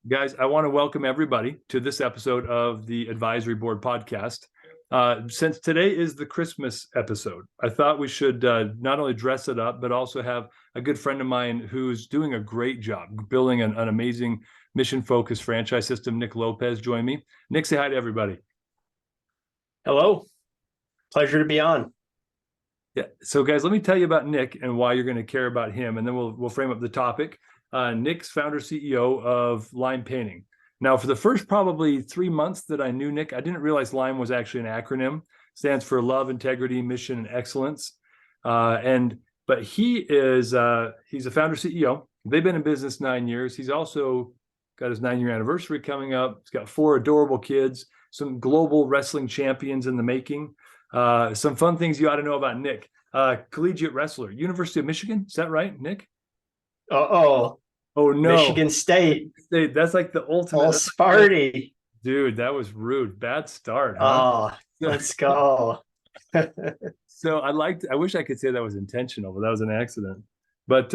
Guys, I want to welcome everybody to this episode of the Advisory Board podcast. Since today is the Christmas episode, I thought we should not only dress it up, but also have a good friend of mine who's doing a great job building an amazing mission-focused franchise system, Nick Lopez, join me. Nick, say hi to everybody. Hello. Pleasure to be on. Yeah. So, guys, let me tell you about Nick and why you're going to care about him, and then we'll frame up the topic. Nick's founder CEO of Lime Painting. Now, for the first probably 3 months that I knew Nick, I didn't realize Lime was actually an acronym. Stands for Love, Integrity, Mission, and Excellence. But he's a founder CEO. They've been in business 9 years. He's also got his 9-year anniversary coming up. He's got 4 adorable kids, some global wrestling champions in the making. Some fun things you ought to know about Nick. Collegiate wrestler, University of Michigan. Is that right, Nick? Oh no, Michigan State. That's like the ultimate. All Sparty. Dude, that was rude. Bad start, huh? Let's go. So I wish I could say that was intentional, but that was an accident. But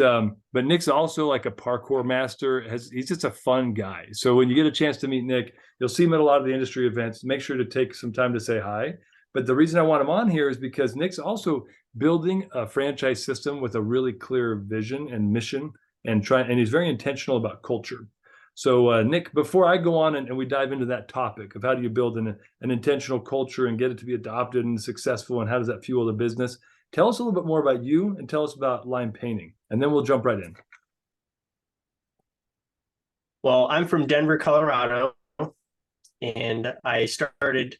Nick's also like a parkour master. He's just a fun guy. So when you get a chance to meet Nick, you'll see him at a lot of the industry events. Make sure to take some time to say hi. But the reason I want him on here is because Nick's also building a franchise system with a really clear vision and mission, and he's very intentional about culture. So Nick, before I go on and we dive into that topic of how do you build an intentional culture and get it to be adopted and successful, and how does that fuel the business, tell us a little bit more about you and tell us about Lime Painting, and then we'll jump right in. Well, I'm from Denver, Colorado, and I started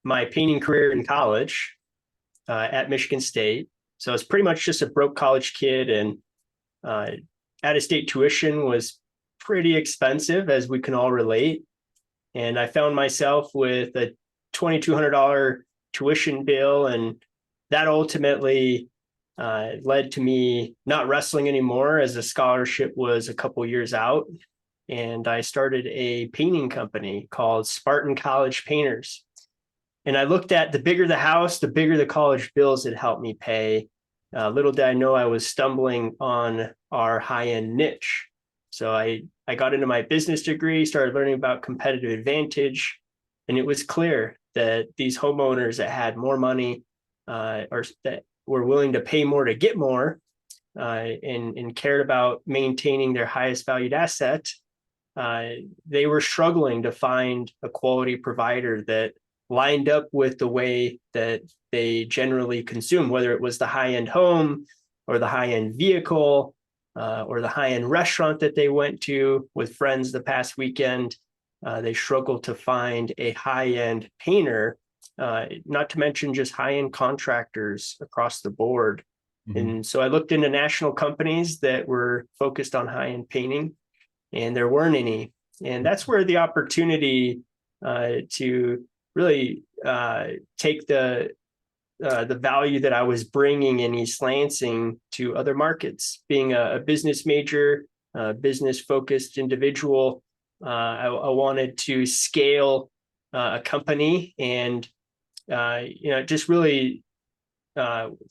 my painting career in college at Michigan State. So it's pretty much just a broke college kid, and out-of-state tuition was pretty expensive, as we can all relate. And I found myself with a $2,200 tuition bill, and that ultimately led to me not wrestling anymore, as the scholarship was a couple years out. And I started a painting company called Spartan College Painters. And I looked at, the bigger the house, the bigger the college bills it helped me pay. Little did I know I was stumbling on our high-end niche. So I got into my business degree, started learning about competitive advantage, and it was clear that these homeowners that had more money or that were willing to pay more to get more and cared about maintaining their highest valued asset, they were struggling to find a quality provider that lined up with the way that they generally consume, whether it was the high-end home or the high-end vehicle or the high-end restaurant that they went to with friends the past weekend. They struggled to find a high-end painter, not to mention just high-end contractors across the board. Mm-hmm. And so I looked into national companies that were focused on high-end painting, and there weren't any. And that's where the opportunity to really take the value that I was bringing in East Lansing to other markets. Being a business major, business-focused individual, I wanted to scale a company, and just really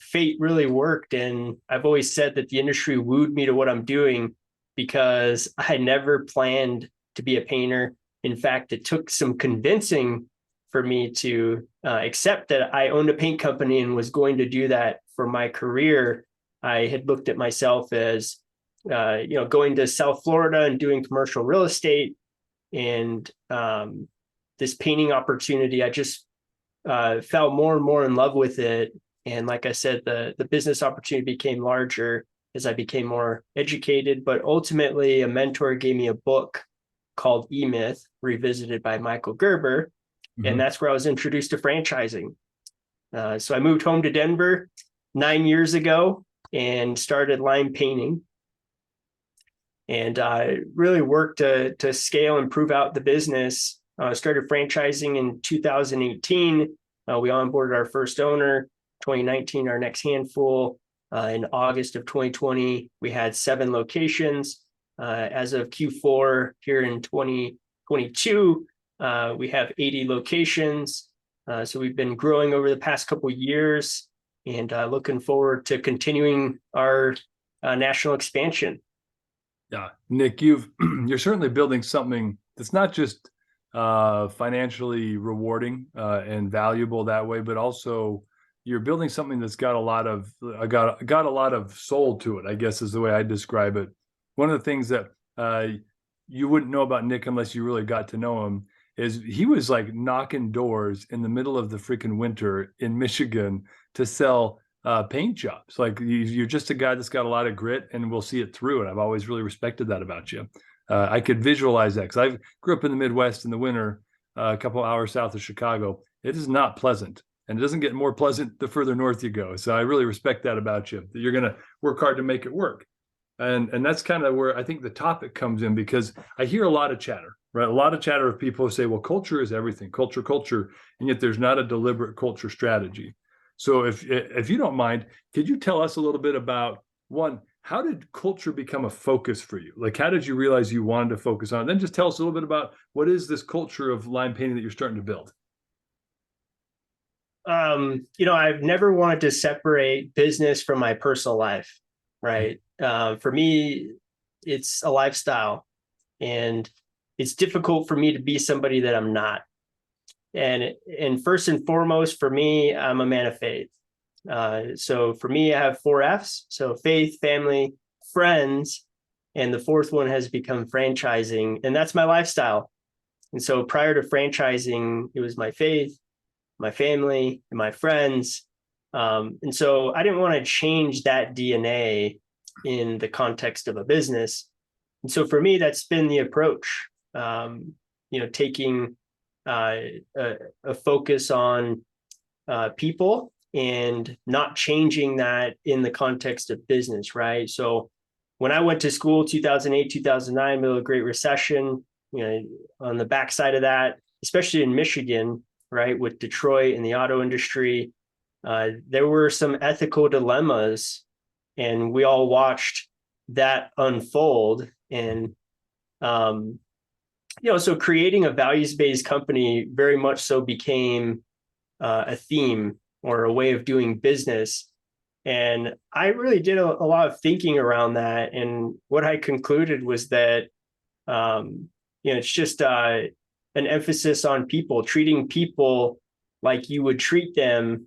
fate really worked. And I've always said that the industry wooed me to what I'm doing because I never planned to be a painter. In fact, it took some convincing for me to accept that I owned a paint company and was going to do that for my career. I had looked at myself as, going to South Florida and doing commercial real estate. And this painting opportunity, I just fell more and more in love with it. And like I said, the business opportunity became larger as I became more educated. But ultimately, a mentor gave me a book called E-Myth, Revisited by Michael Gerber. And that's where I was introduced to franchising. So I moved home to Denver 9 years ago and started Lime Painting. And I really worked to scale and prove out the business. Started franchising in 2018. We onboarded our first owner. 2019, our next handful. In August of 2020, we had 7 locations. As of Q4 here in 2022, we have 80 locations. So we've been growing over the past couple of years, and looking forward to continuing our national expansion. Yeah, Nick, you're certainly building something that's not just financially rewarding and valuable that way, but also you're building something that's got a lot of got a lot of soul to it, I guess is the way I describe it. One of the things that you wouldn't know about Nick unless you really got to know him is he was like knocking doors in the middle of the freaking winter in Michigan to sell paint jobs. Like you're just a guy that's got a lot of grit and will see it through. And I've always really respected that about you. I could visualize that because I grew up in the Midwest in the winter, a couple hours south of Chicago. It is not pleasant, and it doesn't get more pleasant the further north you go. So I really respect that about you. That you're going to work hard to make it work, and that's kind of where I think the topic comes in because I hear a lot of chatter, right? A lot of chatter of people who say, "Well, culture is everything, culture, culture," and yet there's not a deliberate culture strategy. So if you don't mind, could you tell us a little bit about one, how did culture become a focus for you? Like, how did you realize you wanted to focus on it? Then just tell us a little bit about what is this culture of lime painting that you're starting to build? I've never wanted to separate business from my personal life, right? For me, it's a lifestyle, and it's difficult for me to be somebody that I'm not. And first and foremost, for me, I'm a man of faith. So for me, I have 4 F's. So faith, family, friends, and the fourth one has become franchising, and that's my lifestyle. And so prior to franchising, it was my faith, my family, and my friends. And so I didn't want to change that DNA in the context of a business. And so for me, that's been the approach. Taking a focus on people and not changing that in the context of business, right? So when I went to school, 2008, 2009, middle of the Great Recession, on the backside of that, especially in Michigan, right, with Detroit and the auto industry, there were some ethical dilemmas, and we all watched that unfold. And so creating a values-based company very much so became a theme or a way of doing business. And I really did a lot of thinking around that. And what I concluded was that, it's just an emphasis on people, treating people like you would treat them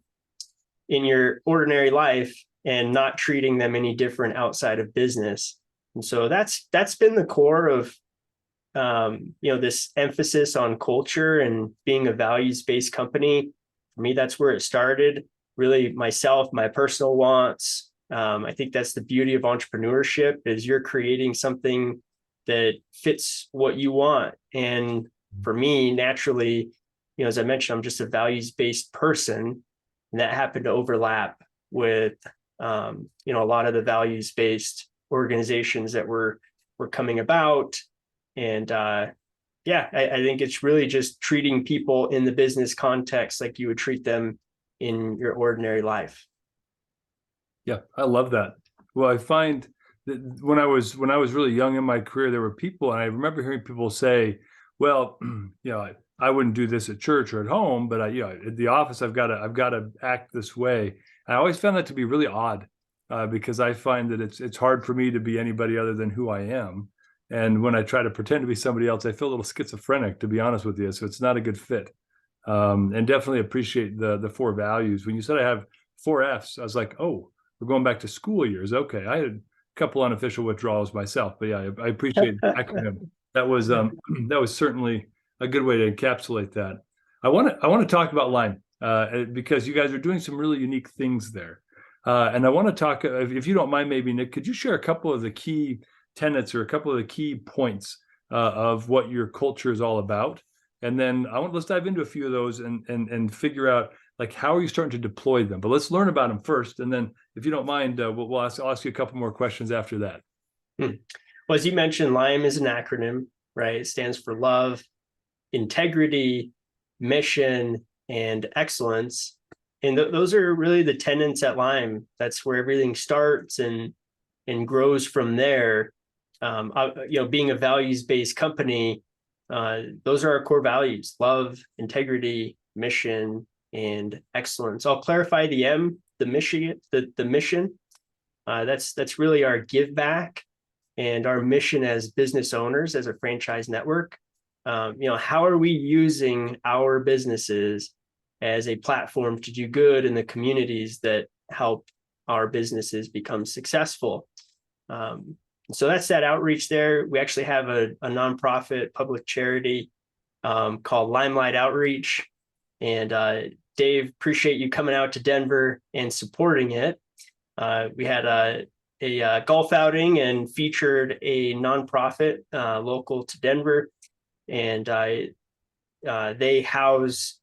in your ordinary life and not treating them any different outside of business. And so that's been the core of this emphasis on culture and being a values-based company. For me, that's where it started. Really, myself, my personal wants. I think that's the beauty of entrepreneurship is you're creating something that fits what you want. And for me, naturally, as I mentioned, I'm just a values-based person, and that happened to overlap with a lot of the values-based organizations that were coming about. And I think it's really just treating people in the business context like you would treat them in your ordinary life. Yeah, I love that. Well, I find that when I was really young in my career, there were people, and I remember hearing people say, "Well, I wouldn't do this at church or at home, but at the office, I've got to act this way." I always found that to be really odd because I find that it's hard for me to be anybody other than who I am. And when I try to pretend to be somebody else, I feel a little schizophrenic, to be honest with you. So it's not a good fit. And definitely appreciate the 4 values. When you said I have 4 F's, I was like, oh, we're going back to school years. Okay, I had a couple unofficial withdrawals myself, but yeah, I appreciate the acronym. That was certainly a good way to encapsulate that. I want to talk about Lime because you guys are doing some really unique things there, and I want to talk. If you don't mind, maybe Nick, could you share a couple of the key tenets or a couple of the key points of what your culture is all about? And then let's dive into a few of those and figure out like how are you starting to deploy them. But let's learn about them first, and then if you don't mind, I'll ask you a couple more questions after that. Well, as you mentioned, LIME is an acronym, right? It stands for love, integrity, mission, and excellence. And those are really the tenets at LIME. That's where everything starts and grows from there. Being a values-based company, those are our core values: love, integrity, mission, and excellence. I'll clarify the M, the mission. That's really our give back. and our mission as business owners, as a franchise network. How are we using our businesses as a platform to do good in the communities that help our businesses become successful? So that's that outreach there. We actually have a nonprofit public charity called Limelight Outreach. And Dave, appreciate you coming out to Denver and supporting it. We had a golf outing and featured a nonprofit local to Denver, and they house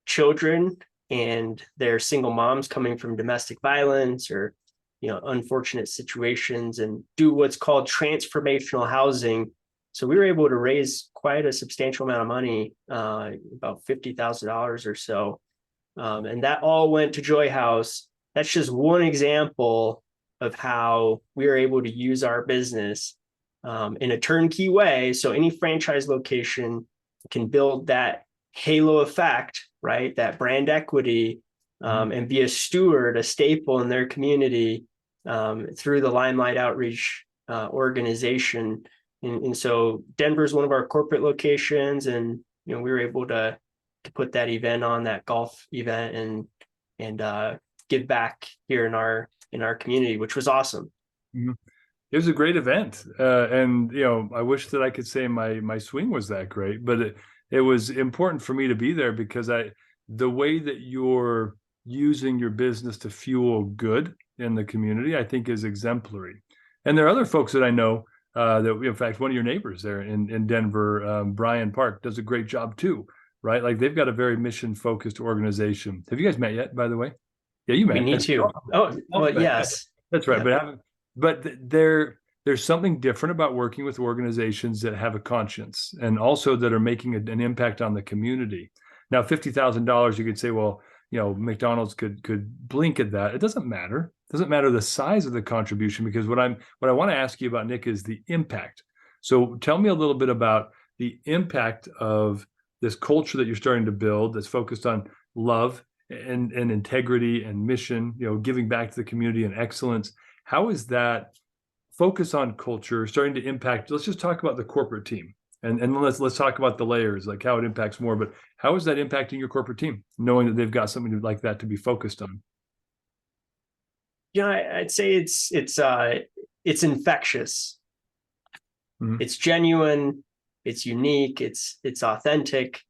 children and their single moms coming from domestic violence or unfortunate situations, and do what's called transformational housing. So we were able to raise quite a substantial amount of money, about $50,000 or so, and that all went to Joy House. That's just one example of how we are able to use our business in a turnkey way. So any franchise location can build that halo effect, right? That brand equity, and be a steward, a staple in their community through the Limelight Outreach organization. And so Denver's one of our corporate locations, and we were able to put that event on, that golf event, and give back here in our community, which was awesome. Mm-hmm. It was a great event, and I wish that I could say my swing was that great, but it was important for me to be there because the way that you're using your business to fuel good in the community, I think, is exemplary. And there are other folks that I know that, in fact, one of your neighbors there in Denver, Brian Park, does a great job too, right? Like they've got a very mission-focused organization. Have you guys met yet, by the way? Yeah, you met. We need to. Oh, well, yes. That's right. Yeah. But there's something different about working with organizations that have a conscience and also that are making an impact on the community. Now, $50,000, you could say, well, McDonald's could blink at that. It doesn't matter. It doesn't matter the size of the contribution, because what I want to ask you about, Nick, is the impact. So tell me a little bit about the impact of this culture that you're starting to build that's focused on love and integrity and mission, giving back to the community and excellence. How is that focus on culture starting to impact? Let's just talk about the corporate team, and let's talk about the layers, like how it impacts more. But how is that impacting your corporate team, knowing that they've got something like that to be focused on? I'd say it's infectious. Mm-hmm. It's genuine. It's unique. It's authentic.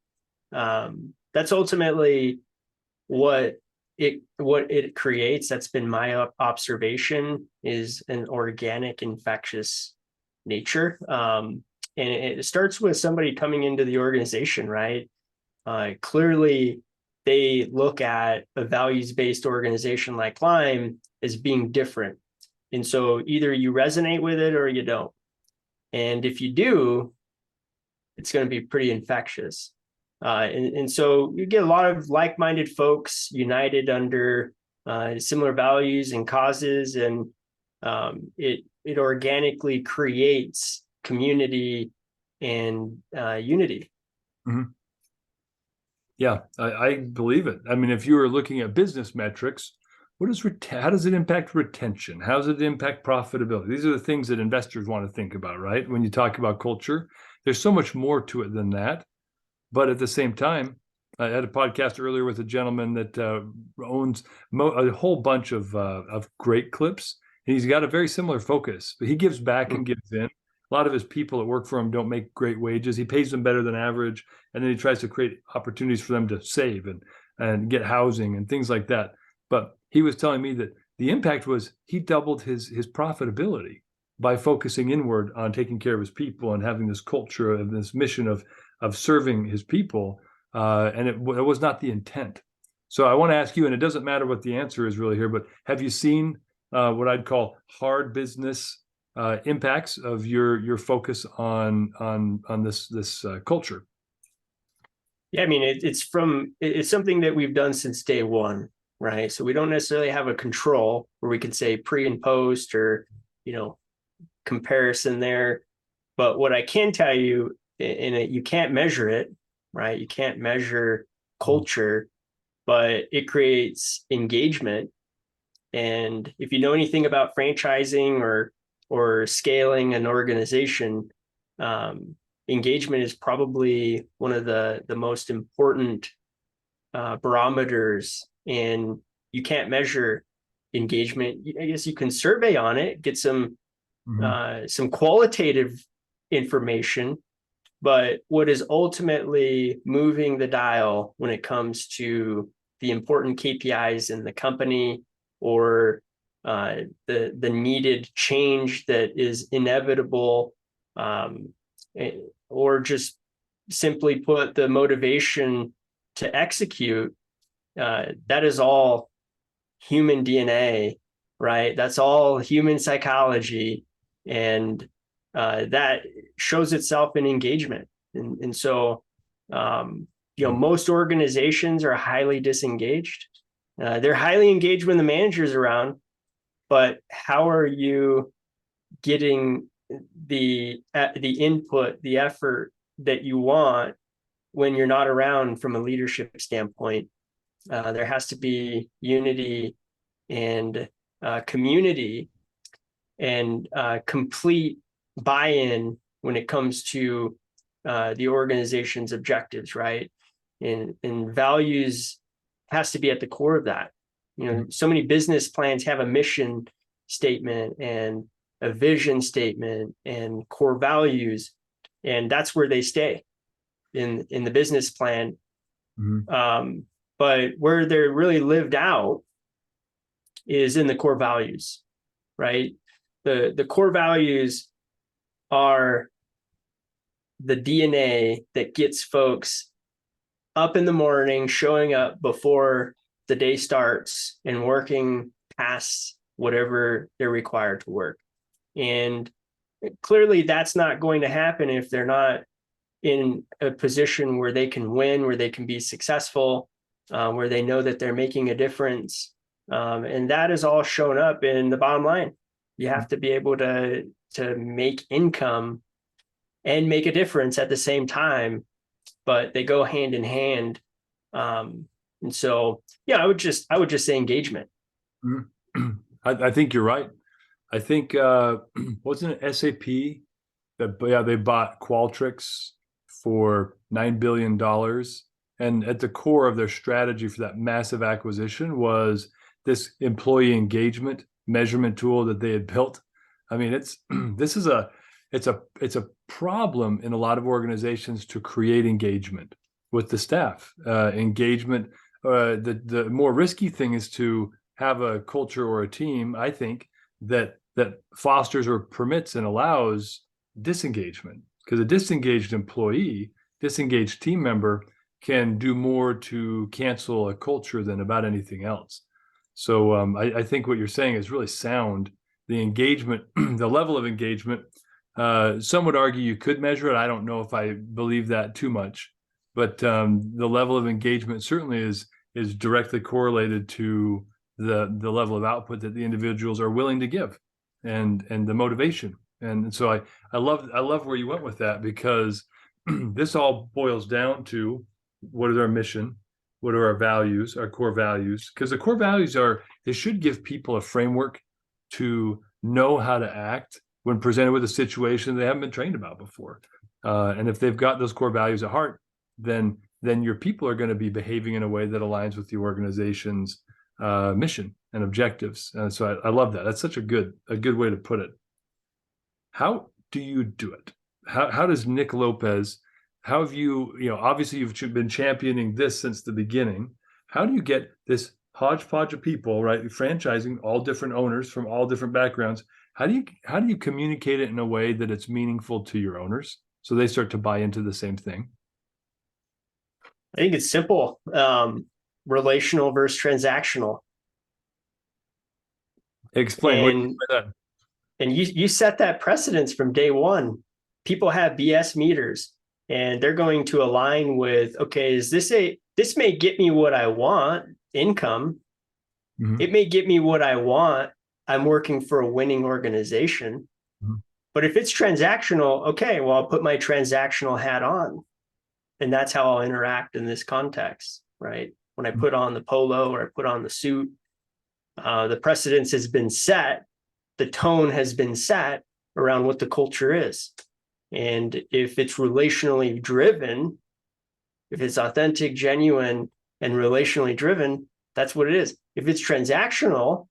That's ultimately what it creates. That's been my observation, is an organic, infectious nature. And it starts with somebody coming into the organization, right? Clearly, they look at a values-based organization like Lime as being different. And so either you resonate with it or you don't. And if you do, it's going to be pretty infectious. And so you get a lot of like-minded folks united under similar values and causes, and it organically creates community and unity. Mm-hmm. Yeah, I believe it. I mean, if you were looking at business metrics, how does it impact retention? How does it impact profitability? These are the things that investors want to think about, right? When you talk about culture, there's so much more to it than that. But at the same time, I had a podcast earlier with a gentleman that owns a whole bunch of great clips. And he's got a very similar focus, but he gives back and gives in. A lot of his people that work for him don't make great wages. He pays them better than average. And then he tries to create opportunities for them to save and get housing and things like that. But he was telling me that the impact was he doubled his profitability by focusing inward on taking care of his people and having this culture of this mission of serving his people. And it was not the intent. So I want to ask you, and it doesn't matter what the answer is really here, but have you seen what I'd call hard business impacts of your focus on this culture? Yeah, I mean, it's something that we've done since day one, right? So we don't necessarily have a control where we can say pre and post or comparison there. But what I can tell you, you can't measure it, right? You can't measure culture, but it creates engagement. And if you know anything about franchising or or scaling an organization, engagement is probably one of the most important barometers. And you can't measure engagement. I guess you can survey on it, get some qualitative information, but what is ultimately moving the dial when it comes to the important KPIs in the company, or the needed change that is inevitable, or just simply put, the motivation to execute, that is all human DNA, right? That's all human psychology, and that shows itself in engagement. And so, most organizations are highly disengaged. They're highly engaged when the manager's around, but how are you getting the input, the effort that you want when you're not around from a leadership standpoint? There has to be unity and community and complete buy-in when it comes to the organization's objectives, right? And values has to be at the core of that. So many business plans have a mission statement and a vision statement and core values, and that's where they stay in the business plan. But where they're really lived out is in the core values, right? The core values are the DNA that gets folks up in the morning, showing up before the day starts and working past whatever they're required to work. And clearly that's not going to happen if they're not in a position where they can win, where they can be successful, where they know that they're making a difference. And that is all shown up in the bottom line. You have to be able to make income and make a difference at the same time, but they go hand in hand. And so, yeah, I would just say engagement. I think you're right. I think wasn't it SAP that they bought Qualtrics for $9 billion, and at the core of their strategy for that massive acquisition was this employee engagement measurement tool that they had built. I mean, it's a problem in a lot of organizations to create engagement with the staff. Engagement. The more risky thing is to have a culture or a team, I think, that fosters or permits and allows disengagement, because a disengaged employee, disengaged team member can do more to cancel a culture than about anything else. So I think what you're saying is really sound. The engagement, the level of engagement, some would argue you could measure it. I don't know if I believe that too much, but the level of engagement certainly is directly correlated to the level of output that the individuals are willing to give, and the motivation. And so I love where you went with that, because this all boils down to what is our mission, what are our values, our core values, because the core values they should give people a framework to know how to act when presented with a situation they haven't been trained about before. And if they've got those core values at heart, then your people are going to be behaving in a way that aligns with the organization's mission and objectives. And so I love that. That's such a good way to put it. How do you do it? How does Nick Lopez, how have you, obviously you've been championing this since the beginning. How do you get this hodgepodge of people, right? Franchising, all different owners from all different backgrounds. How do you communicate it in a way that it's meaningful to your owners so they start to buy into the same thing? I think it's simple. Relational versus transactional. Explain what you mean by that. And you set that precedence from day one. People have BS meters, and they're going to align with, okay, this may get me what I want, income. Mm-hmm. It may get me what I want. I'm working for a winning organization. Mm-hmm. But if it's transactional, okay, well, I'll put my transactional hat on. And that's how I'll interact in this context, right? When I put on the polo or I put on the suit, the precedence has been set. the tone has been set around what the culture is. And if it's relationally driven, if it's authentic, genuine, and relationally driven, that's what it is. If it's transactional,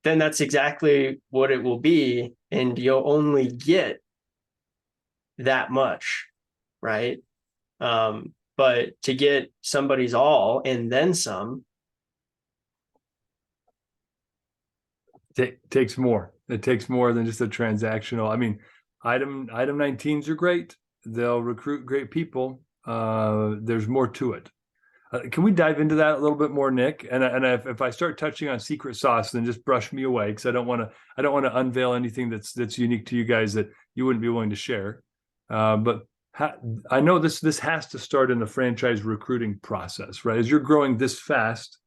then that's exactly what it will be. And you'll only get that much, right? But to get somebody's all and then some, takes more. It takes more than just a transactional. I mean, item 19s are great. They'll recruit great people. There's more to it. Can we dive into that a little bit more, Nick? And if I start touching on secret sauce, then just brush me away, because I don't want to unveil anything that's unique to you guys that you wouldn't be willing to share. But I know this has to start in the franchise recruiting process, right? As you're growing this fast,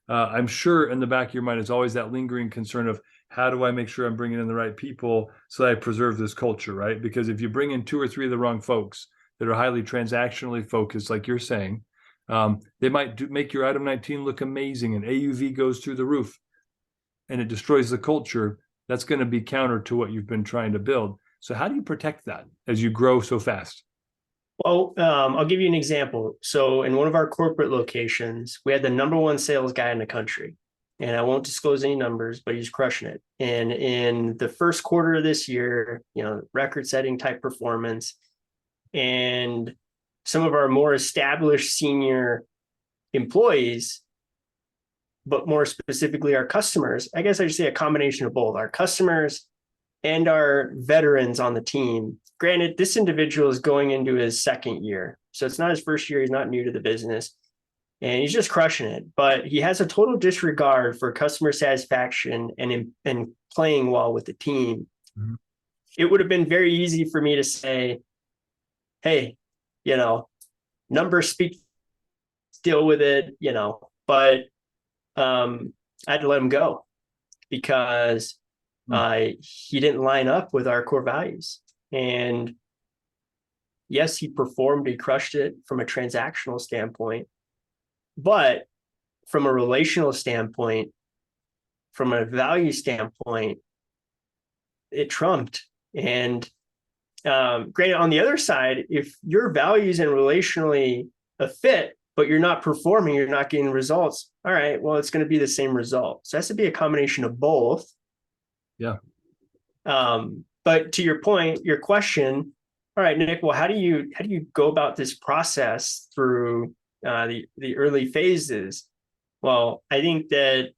I'm sure in the back of your mind is always that lingering concern of, how do I make sure I'm bringing in the right people so that I preserve this culture, right? Because if you bring in 2 or 3 of the wrong folks that are highly transactionally focused, like you're saying, they might make your item 19 look amazing and AUV goes through the roof, and it destroys the culture. That's going to be counter to what you've been trying to build. So how do you protect that as you grow so fast? Well, I'll give you an example. So in one of our corporate locations, we had the #1 sales guy in the country. And I won't disclose any numbers, but he's crushing it. And in the first quarter of this year, record-setting type performance. And some of our more established senior employees, but more specifically our customers, I guess I should say a combination of both, our customers and our veterans on the team. Granted, this individual is going into his second year, so it's not his first year. He's not new to the business, and he's just crushing it. But he has a total disregard for customer satisfaction and playing well with the team. Mm-hmm. It would have been very easy for me to say, hey, numbers speak, deal with it, but I had to let him go because he didn't line up with our core values. And yes, he performed, he crushed it from a transactional standpoint, but from a relational standpoint, from a value standpoint, it trumped. And granted, on the other side, if your values and relationally a fit, but you're not performing, you're not getting results, all right, well, it's going to be the same result. So it has to be a combination of both. Yeah. But to your point, your question, all right, Nick, well, how do you go about this process through the early phases? Well, I think that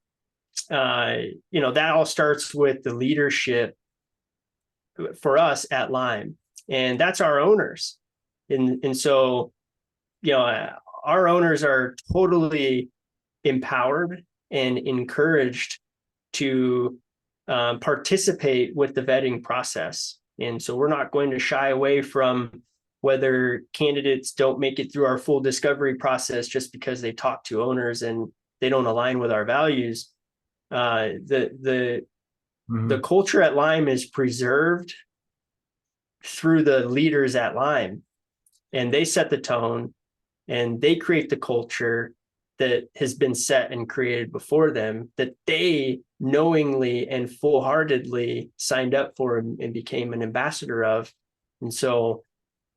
that all starts with the leadership for us at Lime, and that's our owners. And so, our owners are totally empowered and encouraged to participate with the vetting process. And so we're not going to shy away from whether candidates don't make it through our full discovery process just because they talk to owners and they don't align with our values. The culture at Lime is preserved through the leaders at Lime, and they set the tone and they create the culture that has been set and created before them, that they knowingly and full-heartedly signed up for and became an ambassador of. And so,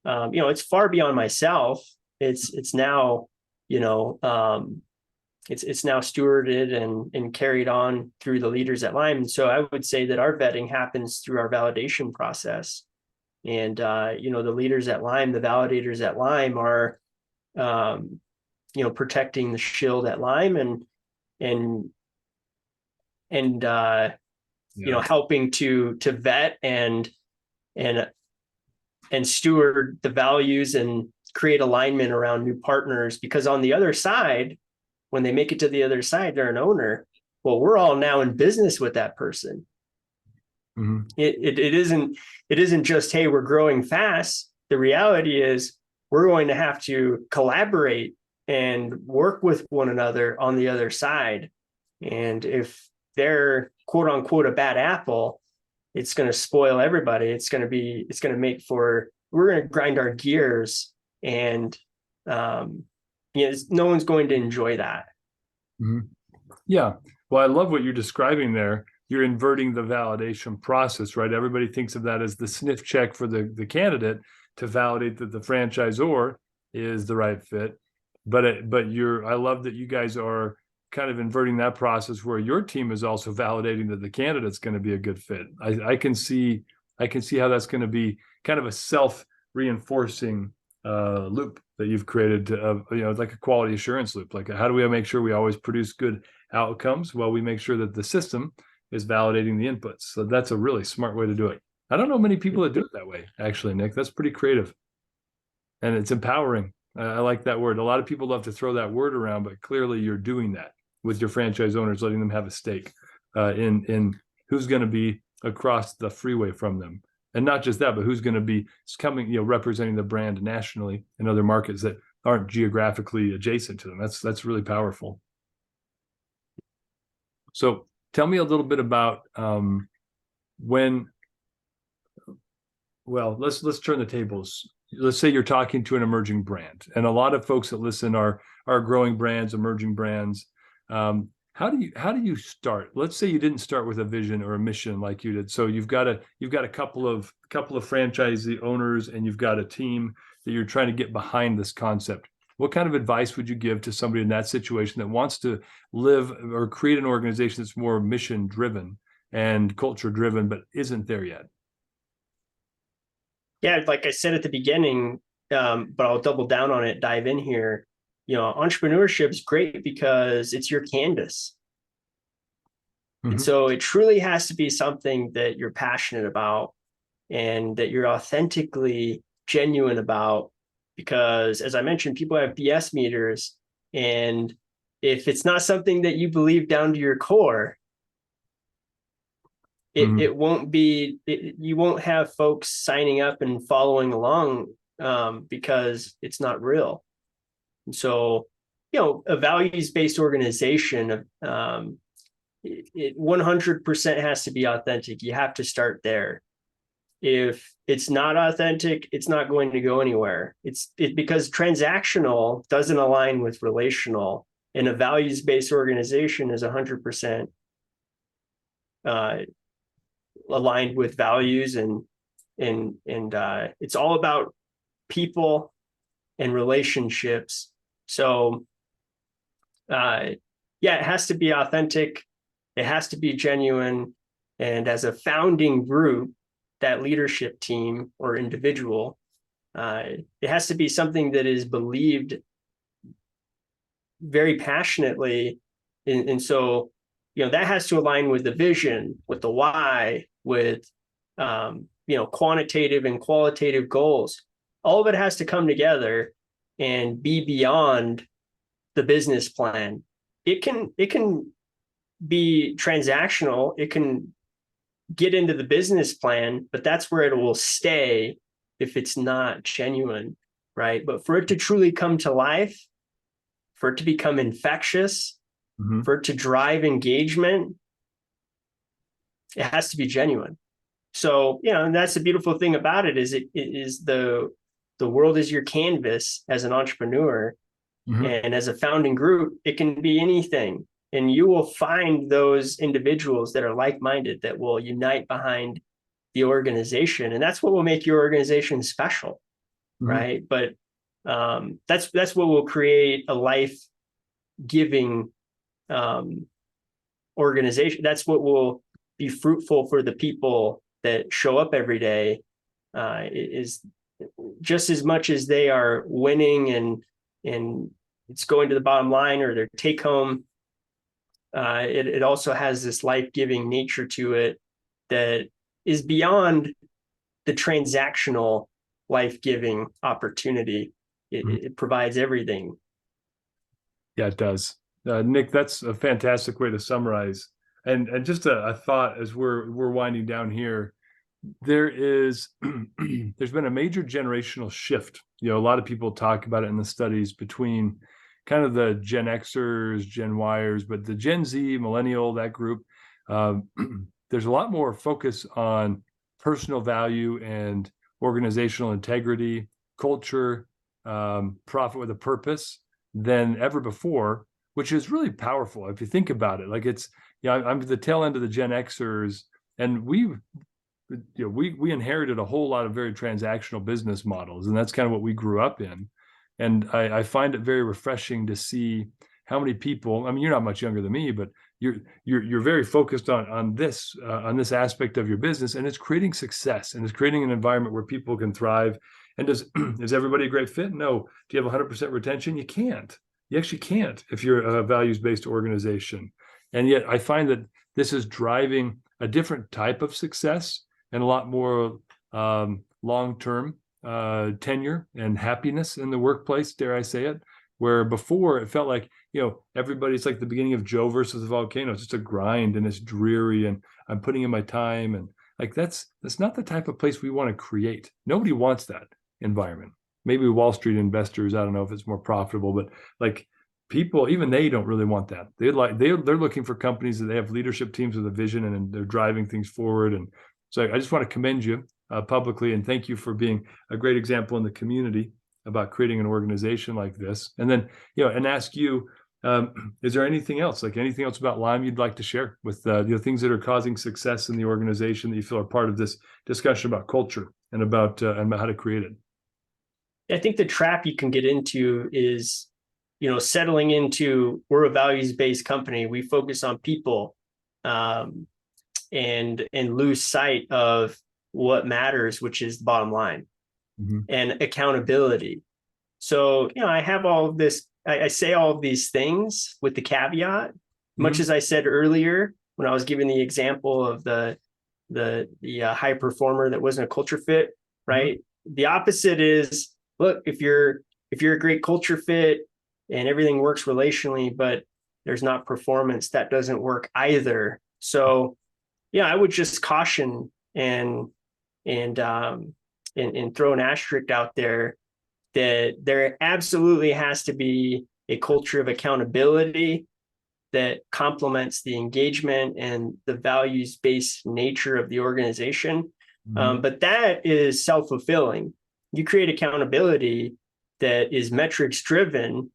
it's far beyond myself. It's now, it's now stewarded and carried on through the leaders at Lime. And so I would say that our vetting happens through our validation process. And, the leaders at Lime, the validators at Lime are, protecting the shield at Lime and helping to vet and steward the values and create alignment around new partners. Because on the other side, when they make it to the other side, they're an owner. Well, we're all now in business with that person. Mm-hmm. It isn't just, hey, we're growing fast. The reality is we're going to have to collaborate and work with one another on the other side. And if they're quote unquote a bad apple, it's going to spoil everybody. We're going to grind our gears, and no one's going to enjoy that. Mm-hmm. Yeah. Well, I love what you're describing there. You're inverting the validation process, right? Everybody thinks of that as the sniff check for the candidate to validate that the franchisor is the right fit. But I love that you guys are kind of inverting that process where your team is also validating that the candidate's going to be a good fit. I can see how that's going to be kind of a self-reinforcing loop that you've created, like a quality assurance loop. Like, how do we make sure we always produce good outcomes? Well, we make sure that the system is validating the inputs. So that's a really smart way to do it. I don't know many people that do it that way, actually, Nick. That's pretty creative. And it's empowering. I like that word. A lot of people love to throw that word around, but clearly you're doing that with your franchise owners, letting them have a stake in who's going to be across the freeway from them. And not just that, but who's going to be coming, representing the brand nationally in other markets that aren't geographically adjacent to them. That's really powerful. So tell me a little bit about let's turn the tables. Let's say you're talking to an emerging brand, and a lot of folks that listen are growing brands, emerging brands. How do you start? Let's say you didn't start with a vision or a mission like you did. So you've got a couple of franchisee owners, and you've got a team that you're trying to get behind this concept. What kind of advice would you give to somebody in that situation that wants to live or create an organization that's more mission driven and culture driven, but isn't there yet? Yeah, like I said at the beginning, but I'll double down on it, dive in here. Entrepreneurship is great because it's your canvas. Mm-hmm. And so it truly has to be something that you're passionate about and that you're authentically genuine about. Because as I mentioned, people have BS meters. And if it's not something that you believe down to your core, it won't be, you won't have folks signing up and following along because it's not real. And so, a values-based organization, it 100% has to be authentic. You have to start there. If it's not authentic, it's not going to go anywhere. Because transactional doesn't align with relational, and a values-based organization is 100% aligned with values, and it's all about people and relationships. So it has to be authentic, it has to be genuine, and as a founding group, that leadership team or individual, it has to be something that is believed very passionately, and so that has to align with the vision, with the why, with quantitative and qualitative goals. All of it has to come together and be beyond the business plan. It can be transactional. It can get into the business plan, but that's where it will stay if it's not genuine, right? But for it to truly come to life, for it to become infectious, for it to drive engagement, it has to be genuine. So, and that's the beautiful thing about it is it is the world is your canvas as an entrepreneur, and as a founding group, it can be anything. And you will find those individuals that are like-minded that will unite behind the organization. And that's what will make your organization special, right? But that's what will create a life-giving organization. That's what will be fruitful for the people that show up every day, is just as much as they are winning and it's going to the bottom line or their take home. It also has this life-giving nature to it that is beyond the transactional life-giving opportunity. It provides everything. Yeah, it does. Nick, that's a fantastic way to summarize. And just a thought as we're winding down here, there's been a major generational shift. A lot of people talk about it in the studies between kind of the Gen Xers, Gen Yers, but the Gen Z, millennial, that group, there's a lot more focus on personal value and organizational integrity, culture, profit with a purpose than ever before. which is really powerful if you think about it. Like it's, I'm the tail end of the Gen Xers, and we inherited a whole lot of very transactional business models, and that's kind of what we grew up in. And I find it very refreshing to see how many people. I mean, you're not much younger than me, but you're very focused on this aspect of your business, and it's creating success, and it's creating an environment where people can thrive. And is everybody a great fit? No. Do you have 100% retention? You can't. You actually can't if you're a values-based organization. And yet I find that this is driving a different type of success and a lot more long-term tenure and happiness in the workplace, dare I say it, where before it felt like, everybody's like the beginning of Joe versus the volcano. It's just a grind and it's dreary and I'm putting in my time. And like, that's not the type of place we want to create. Nobody wants that environment. Maybe Wall Street investors, I don't know if it's more profitable, but like people, even they don't really want that. They're looking for companies that they have leadership teams with a vision and they're driving things forward. And so I just want to commend you publicly and thank you for being a great example in the community about creating an organization like this. And then, and ask you, is there anything else about Lime you'd like to share with things that are causing success in the organization that you feel are part of this discussion about culture and about how to create it? I think the trap you can get into is, settling into, we're a values-based company. We focus on people, and lose sight of what matters, which is the bottom line and accountability. So, I have all of this, I say all of these things with the caveat, much as I said earlier, when I was giving the example of the high performer that wasn't a culture fit, right? The opposite is, look, if you're a great culture fit and everything works relationally, but there's not performance, that doesn't work either. So I would just caution and throw an asterisk out there that there absolutely has to be a culture of accountability that complements the engagement and the values-based nature of the organization. But that is self-fulfilling. You create accountability that is metrics driven.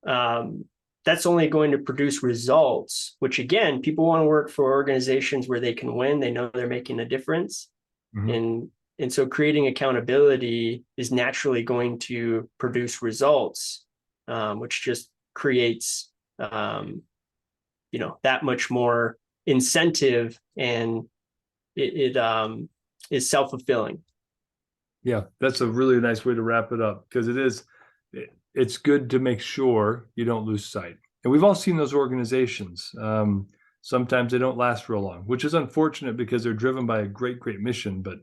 That's only going to produce results, which again, people want to work for organizations where they can win. They know they're making a difference. And so creating accountability is naturally going to produce results, which just creates, that much more incentive, and it is self-fulfilling. Yeah, that's a really nice way to wrap it up, because it's good to make sure you don't lose sight. And we've all seen those organizations. Sometimes they don't last real long, which is unfortunate because they're driven by a great, great mission. But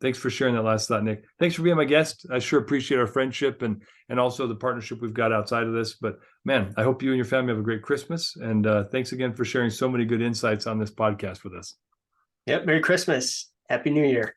thanks for sharing that last thought, Nick. Thanks for being my guest. I sure appreciate our friendship and also the partnership we've got outside of this. But man, I hope you and your family have a great Christmas. And thanks again for sharing so many good insights on this podcast with us. Yep. Merry Christmas. Happy New Year.